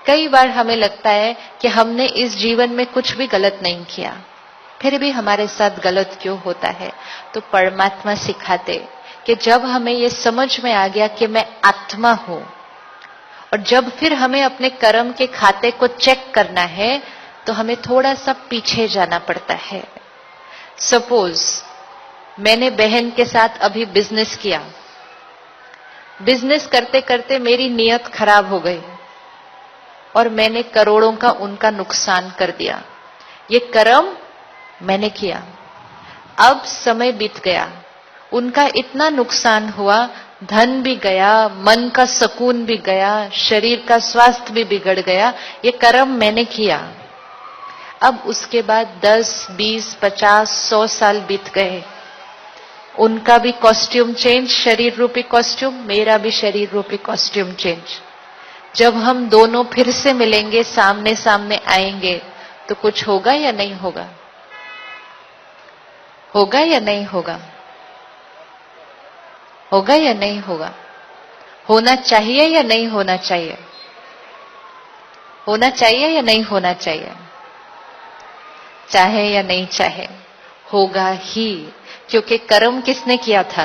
कई बार हमें लगता है कि हमने इस जीवन में कुछ भी गलत नहीं किया, फिर भी हमारे साथ गलत क्यों होता है। तो परमात्मा सिखाते कि जब हमें ये समझ में आ गया कि मैं आत्मा हूं, और जब फिर हमें अपने कर्म के खाते को चेक करना है, तो हमें थोड़ा सा पीछे जाना पड़ता है। सपोज मैंने बहन के साथ अभी बिजनेस किया, बिजनेस करते करते मेरी नीयत खराब हो गई और मैंने करोड़ों का उनका नुकसान कर दिया। ये कर्म मैंने किया। अब समय बीत गया, उनका इतना नुकसान हुआ, धन भी गया, मन का सुकून भी गया, शरीर का स्वास्थ्य भी बिगड़ गया। ये कर्म मैंने किया। अब उसके बाद 10, 20, 50, 100 साल बीत गए। उनका भी कॉस्ट्यूम चेंज, शरीर रूपी कॉस्ट्यूम, मेरा भी शरीर रूपी कॉस्ट्यूम चेंज। जब हम दोनों फिर से मिलेंगे, सामने सामने आएंगे, तो कुछ होगा या नहीं होगा? होगा या नहीं होगा? होगा या नहीं होगा? होना चाहिए या नहीं होना चाहिए? होना चाहिए या नहीं होना चाहिए? चाहे या नहीं चाहे, होगा ही, क्योंकि कर्म किसने किया था?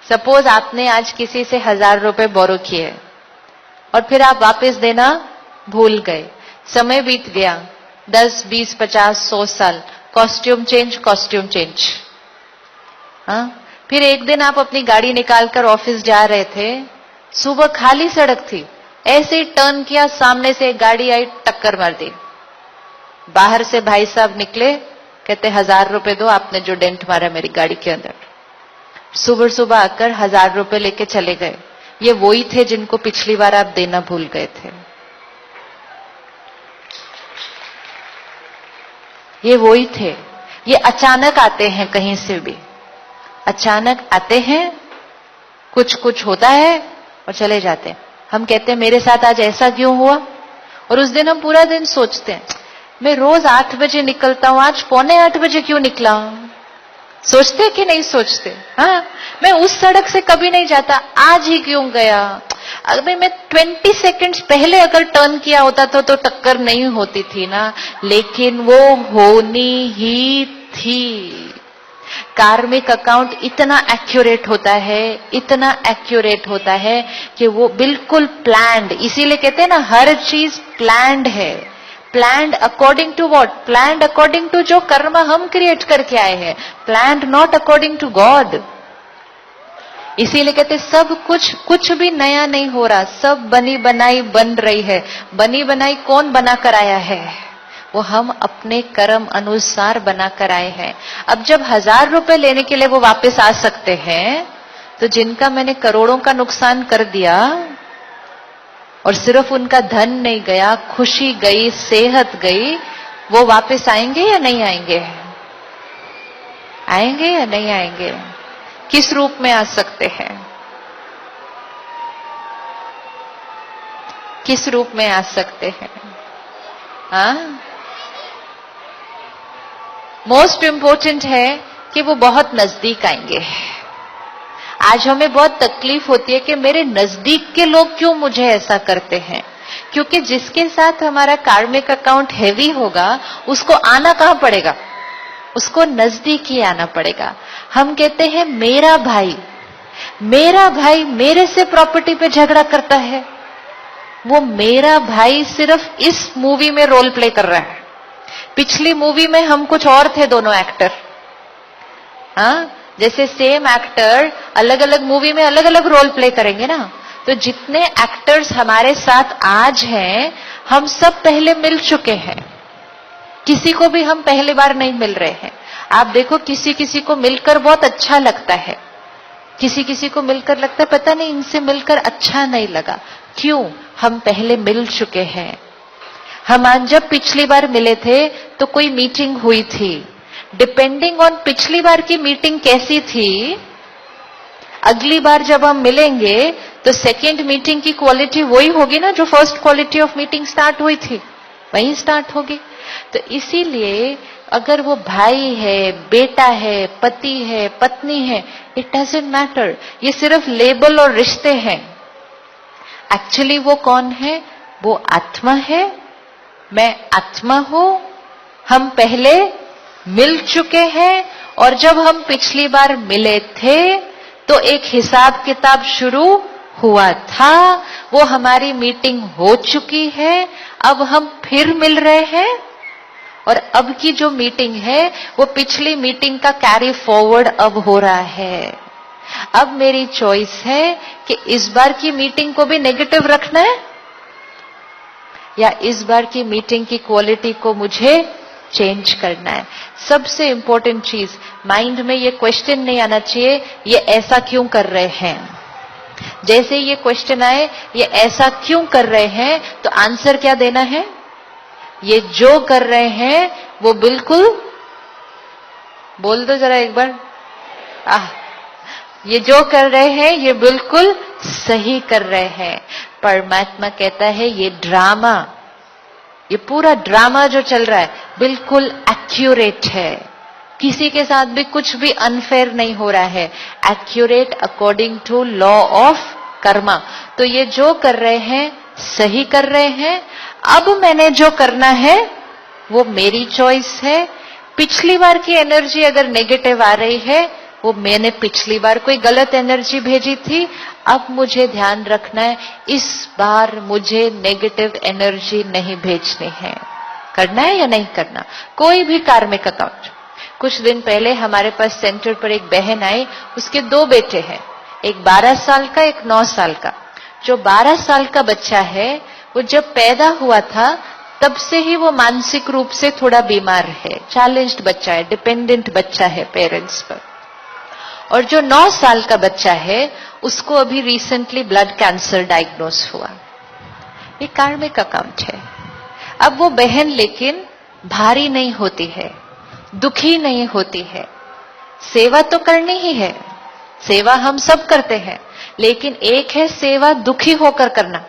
सपोज आपने आज किसी से 1000 रुपए बोरो किए और फिर आप वापस देना भूल गए, समय बीत गया, 10, 20, 50, 100 साल, कॉस्ट्यूम चेंज, कॉस्ट्यूम चेंज। हाँ, फिर एक दिन आप अपनी गाड़ी निकालकर ऑफिस जा रहे थे, सुबह खाली सड़क थी, ऐसे ही टर्न किया, सामने से एक गाड़ी आई, टक्कर मार दी। बाहर से भाई साहब निकले, कहते 1000 रुपए दो, आपने जो डेंट मारा मेरी गाड़ी के अंदर। सुबह सुबह आकर 1000 रुपए लेके चले गए। ये वही थे जिनको पिछली बार आप देना भूल गए थे। ये वही थे। ये अचानक आते हैं, कहीं से भी अचानक आते हैं, कुछ कुछ होता है और चले जाते हैं। हम कहते हैं मेरे साथ आज ऐसा क्यों हुआ, और उस दिन हम पूरा दिन सोचते हैं मैं रोज 8 बजे निकलता हूं, आज 7:45 बजे क्यों निकला? सोचते कि नहीं सोचते? हाँ, मैं उस सड़क से कभी नहीं जाता, आज ही क्यों गया? अगर मैं 20 सेकंड्स पहले अगर टर्न किया होता तो टक्कर नहीं होती थी ना। लेकिन वो होनी ही थी। कार्मिक अकाउंट इतना एक्यूरेट होता है, इतना एक्यूरेट होता है कि वो बिल्कुल प्लान्ड, इसीलिए कहते हैं ना हर चीज प्लान्ड है। Planned according to what? Planned according to जो कर्म हम क्रिएट करके आए हैं, planned not according to God. इसीलिए कहते सब कुछ भी नया नहीं हो रहा, सब बनी बनाई बन रही है। बनी बनाई कौन बना कर आया है? वो हम अपने कर्म अनुसार बना कर आए हैं। अब जब 1000 रुपए लेने के लिए वो वापस आ सकते हैं, तो जिनका मैंने करोड़ों का नुकसान कर दिया, और सिर्फ उनका धन नहीं गया, खुशी गई, सेहत गई, वो वापस आएंगे या नहीं आएंगे? आएंगे या नहीं आएंगे? किस रूप में आ सकते हैं? किस रूप में आ सकते हैं? हाँ, मोस्ट इंपोर्टेंट है कि वो बहुत नजदीक आएंगे। आज हमें बहुत तकलीफ होती है कि मेरे नजदीक के लोग क्यों मुझे ऐसा करते हैं, क्योंकि जिसके साथ हमारा कार्मिक अकाउंट हैवी होगा, उसको आना कहां पड़ेगा? उसको नजदीक ही आना पड़ेगा। हम कहते हैं मेरा भाई मेरे से प्रॉपर्टी पे झगड़ा करता है। वो मेरा भाई सिर्फ इस मूवी में रोल प्ले कर रहा है, पिछली मूवी में हम कुछ और थे, दोनों एक्टर। हाँ, जैसे सेम एक्टर अलग अलग मूवी में अलग अलग रोल प्ले करेंगे ना, तो जितने एक्टर्स हमारे साथ आज हैं, हम सब पहले मिल चुके हैं। किसी को भी हम पहली बार नहीं मिल रहे हैं। आप देखो, किसी किसी को मिलकर बहुत अच्छा लगता है, किसी किसी को मिलकर लगता है पता नहीं इनसे मिलकर अच्छा नहीं लगा। क्यों? हम पहले मिल चुके हैं। हम आज जब पिछली बार मिले थे तो कोई मीटिंग हुई थी, डिपेंडिंग ऑन पिछली बार की मीटिंग कैसी थी, अगली बार जब हम मिलेंगे तो सेकेंड मीटिंग की क्वालिटी वही होगी ना, जो first quality of meeting start हुई थी वही स्टार्ट होगी। तो इसीलिए अगर वो भाई है, बेटा है, पति है, पत्नी है, इट डजंट मैटर। ये सिर्फ लेबल और रिश्ते हैं। एक्चुअली वो कौन है? वो आत्मा है, मैं आत्मा हूं, हम पहले मिल चुके हैं और जब हम पिछली बार मिले थे तो एक हिसाब किताब शुरू हुआ था, वो हमारी मीटिंग हो चुकी है, अब हम फिर मिल रहे हैं और अब की जो मीटिंग है वो पिछली मीटिंग का कैरी फॉरवर्ड अब हो रहा है। अब मेरी चॉइस है कि इस बार की मीटिंग को भी नेगेटिव रखना है या इस बार की मीटिंग की क्वालिटी को मुझे चेंज करना है। सबसे इंपॉर्टेंट चीज, माइंड में ये क्वेश्चन नहीं आना चाहिए ये ऐसा क्यों कर रहे हैं। जैसे ये क्वेश्चन आए ये ऐसा क्यों कर रहे हैं, तो आंसर क्या देना है, ये जो कर रहे हैं वो बिल्कुल, बोल दो जरा एक बार, ये जो कर रहे हैं ये बिल्कुल सही कर रहे हैं। परमात्मा कहता है ये ड्रामा, ये पूरा ड्रामा जो चल रहा है बिल्कुल एक्यूरेट है, किसी के साथ भी कुछ भी अनफेयर नहीं हो रहा है, accurate according to law of karma. तो ये जो कर रहे हैं सही कर रहे हैं। अब मैंने जो करना है वो मेरी चॉइस है। पिछली बार की एनर्जी अगर नेगेटिव आ रही है, वो मैंने पिछली बार कोई गलत एनर्जी भेजी थी, अब मुझे ध्यान रखना है इस बार मुझे नेगेटिव एनर्जी नहीं भेजनी है। करना है या नहीं करना, कोई भी कार्मिक अकाउंट। कुछ दिन पहले हमारे पास सेंटर पर एक बहन आई, उसके 2 बेटे हैं, एक 12 साल का, एक 9 साल का। जो 12 साल का बच्चा है वो जब पैदा हुआ था तब से ही वो मानसिक रूप से थोड़ा बीमार है, चैलेंज्ड बच्चा है, डिपेंडेंट बच्चा है पेरेंट्स पर। और जो 9 साल का बच्चा है उसको अभी रिसेंटली ब्लड कैंसर डायग्नोज हुआ। ये कार्मिक अकाउंट है। अब वो बहन लेकिन भारी नहीं होती है, दुखी नहीं होती है। सेवा तो करनी ही है, सेवा हम सब करते हैं, लेकिन एक है सेवा दुखी होकर करना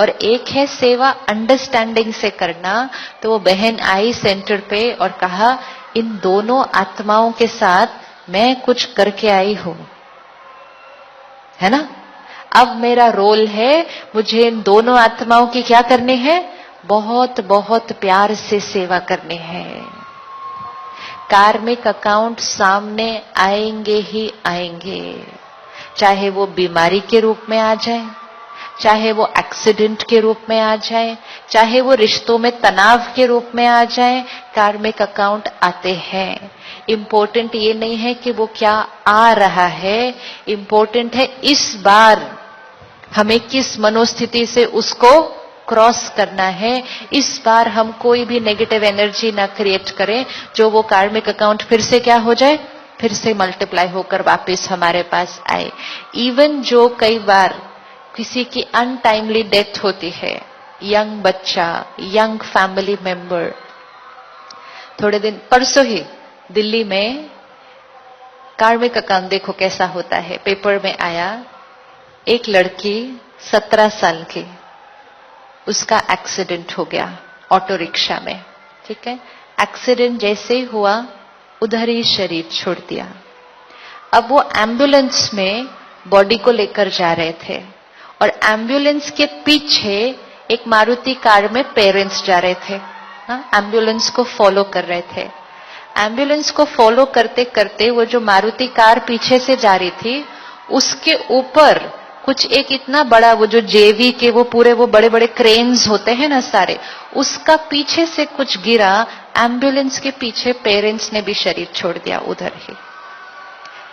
और एक है सेवा अंडरस्टैंडिंग से करना। तो वो बहन आई सेंटर पे और कहा इन दोनों आत्माओं के साथ मैं कुछ करके आई हूं, है ना। अब मेरा रोल है, मुझे इन दोनों आत्माओं की क्या करनी है, बहुत बहुत प्यार से सेवा करनी है। कार्मिक अकाउंट सामने आएंगे ही आएंगे, चाहे वो बीमारी के रूप में आ जाए, चाहे वो एक्सीडेंट के रूप में आ जाए, चाहे वो रिश्तों में तनाव के रूप में आ जाए, कार्मिक अकाउंट आते हैं। इंपॉर्टेंट ये नहीं है कि वो क्या आ रहा है, इंपॉर्टेंट है इस बार हमें किस मनोस्थिति से उसको क्रॉस करना है। इस बार हम कोई भी नेगेटिव एनर्जी ना क्रिएट करें जो वो कार्मिक अकाउंट फिर से क्या हो जाए, फिर से मल्टीप्लाई होकर वापस हमारे पास आए। इवन जो कई बार किसी की अनटाइमली डेथ होती है, यंग बच्चा, यंग फैमिली मेंबर। थोड़े दिन परसों ही दिल्ली में कार्मिक अकाउंट देखो कैसा होता है, पेपर में आया, एक लड़की 17 साल की, उसका एक्सीडेंट हो गया ऑटो रिक्शा में, ठीक है। एक्सीडेंट जैसे ही हुआ उधर ही शरीर छोड़ दिया। अब वो एम्बुलेंस में बॉडी को लेकर जा रहे थे और एम्बुलेंस के पीछे एक मारुति कार में पेरेंट्स जा रहे थे, एम्बुलेंस को फॉलो कर रहे थे। एम्बुलेंस को फॉलो करते करते वो जो मारुति कार पीछे से जा रही थी उसके ऊपर कुछ एक इतना बड़ा, वो जो जेवी के वो पूरे वो बड़े बड़े क्रेन्स होते हैं ना सारे, उसका पीछे से कुछ गिरा, एम्बुलेंस के पीछे पेरेंट्स ने भी शरीर छोड़ दिया उधर ही।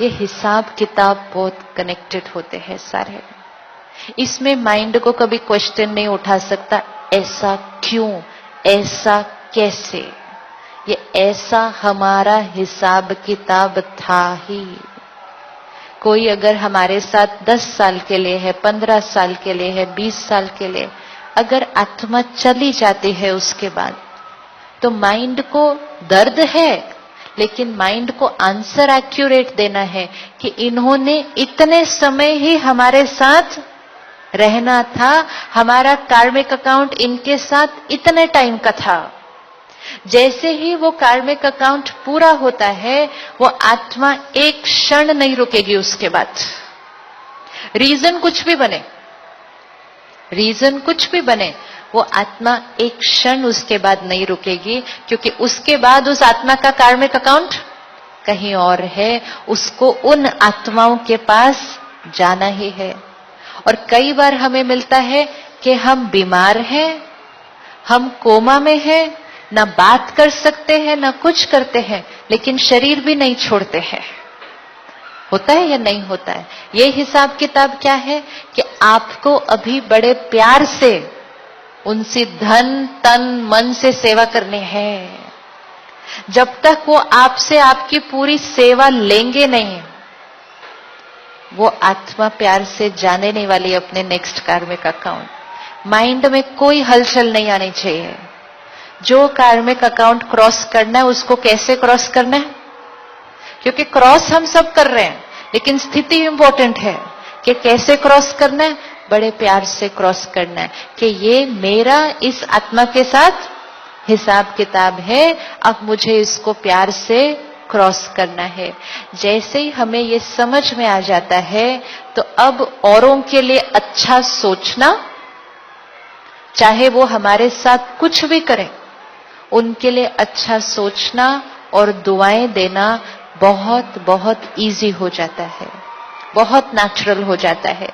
ये हिसाब किताब बहुत कनेक्टेड होते हैं सारे। इसमें माइंड को कभी क्वेश्चन नहीं उठा सकता, ऐसा क्यों, ऐसा कैसे। ये ऐसा हमारा हिसाब किताब था ही। कोई अगर हमारे साथ 10 साल के लिए है, 15 साल के लिए है, 20 साल के लिए, अगर आत्मा चली जाती है उसके बाद, तो माइंड को दर्द है, लेकिन माइंड को आंसर एक्यूरेट देना है कि इन्होंने इतने समय ही हमारे साथ रहना था, हमारा कार्मिक अकाउंट इनके साथ इतने टाइम का था। जैसे ही वो कार्मिक अकाउंट पूरा होता है, वो आत्मा एक क्षण नहीं रुकेगी उसके बाद, रीजन कुछ भी बने। रीजन कुछ भी बने, वो आत्मा एक क्षण उसके बाद नहीं रुकेगी, क्योंकि उसके बाद उस आत्मा का कार्मिक अकाउंट कहीं और है, उसको उन आत्माओं के पास जाना ही है। और कई बार हमें मिलता है कि हम बीमार हैं, हम कोमा में हैं, ना बात कर सकते हैं ना कुछ करते हैं, लेकिन शरीर भी नहीं छोड़ते हैं। होता है या नहीं होता है? ये हिसाब किताब क्या है कि आपको अभी बड़े प्यार से उनसे धन तन मन से सेवा करनी है। जब तक वो आपसे आपकी पूरी सेवा लेंगे नहीं, वो आत्मा प्यार से जाने नहीं वाली अपने नेक्स्ट कार्मिक अकाउंट। माइंड में कोई हलचल नहीं आनी चाहिए। जो कार्मिक अकाउंट क्रॉस करना है उसको कैसे क्रॉस करना है, क्योंकि क्रॉस हम सब कर रहे हैं, लेकिन स्थिति इंपॉर्टेंट है कि कैसे क्रॉस करना है। बड़े प्यार से क्रॉस करना है कि ये मेरा इस आत्मा के साथ हिसाब किताब है, अब मुझे इसको प्यार से क्रॉस करना है। जैसे ही हमें ये समझ में आ जाता है, तो अब औरों के लिए अच्छा सोचना, चाहे वो हमारे साथ कुछ भी करें, उनके लिए अच्छा सोचना और दुआएं देना बहुत बहुत इजी हो जाता है, बहुत नेचुरल हो जाता है।